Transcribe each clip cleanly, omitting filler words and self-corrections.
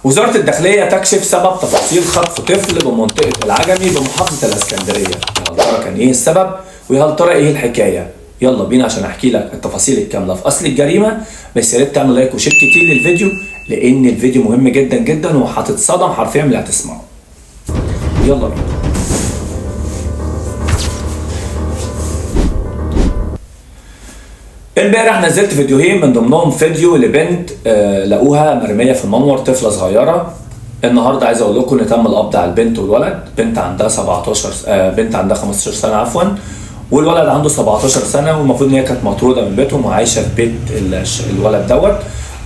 وزارة الداخلية تكشف سبب تفاصيل خطف طفل بمنطقة العجمي بمحافظة الإسكندرية. يا هل ترى كان إيه السبب؟ ويا هل ترى إيه الحكاية؟ يلا بينا عشان أحكي لك التفاصيل الكاملة في أصل الجريمة. بس يا ريت تعمل لايك وشير كتير للفيديو، لأن الفيديو مهم جدا جدا وهتتصدم حرفيا من اللي هتسمعه. يلا بينا. امبارح نزلت فيديوهين من ضمنهم فيديو لبنت لقوها مرميه في المنور، طفله صغيره. النهارده عايز اقول لكم ان تم القبض على البنت والولد. بنت عندها 15 سنه عفوا، والولد عنده 17 سنه، والمفروض ان هي كانت مطروده من بيتهم وعايشه في بيت الولد دوت.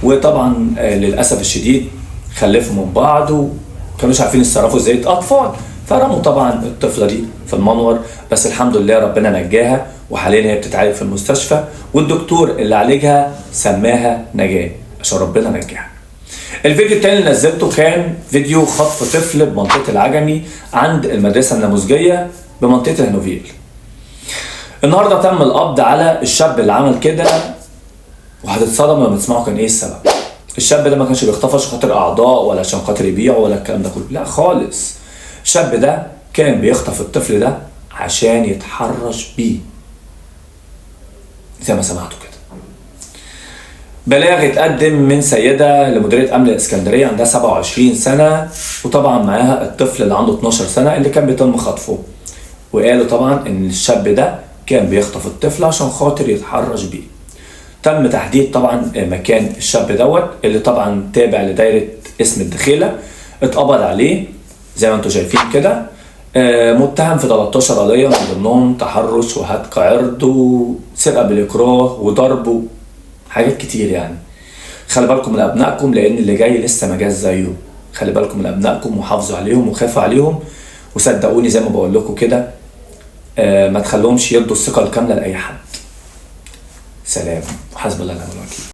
وطبعا للاسف الشديد خلفوا من بعض وكانوش عارفين يتصرفوا ازاي، اطفال، فرموا طبعا الطفله دي في المنور. بس الحمد لله ربنا نجاها، وحاليا هي بتتعالج في المستشفى، والدكتور اللي عالجها سماها نجاة عشان ربنا نجاها. الفيديو التاني اللي نزلته كان فيديو خطف طفل بمنطقة العجمي عند المدرسة النموذجية بمنطقة الهانوفيل. النهارده تم القبض على الشاب اللي عمل كده، وهتتصدم لما تسمعوا كان ايه السبب. الشاب ده ما كانش بيخطفها عشان خاطر اعضاء ولا عشان خاطر يبيعه ولا الكلام ده كله، لا خالص. الشاب ده كان بيخطف الطفل ده عشان يتحرش بيه زي ما سمعتوا كده. بلاغ اتقدم من سيدة لمديرية أمن الإسكندرية عندها 27 سنة، وطبعا معاها الطفل اللي عنده 12 سنة اللي كان بيتم خطفه. وقالوا طبعا إن الشاب ده كان بيخطف الطفل عشان خاطر يتحرش بيه. تم تحديد طبعا مكان الشاب دوت اللي طبعا تابع لدايرة اسم الدخيلة. اتقبض عليه زي ما انتم شايفين كده، متهم في 13 قضية، من ضمنهم تحرش وهتك عرض وسرقة بالإكراه وضرب حاجات كتير يعني. خلي بالكم من أبنائكم لأن اللي جاي لسه ما جاش زيه. خلي بالكم من أبنائكم وحافظوا عليهم وخافوا عليهم، وصدقوني زي ما بقول لكم كده ما تخلوهمش يدوا الثقة الكاملة لأي حد. سلام وحسب الله ونعم الوكيل.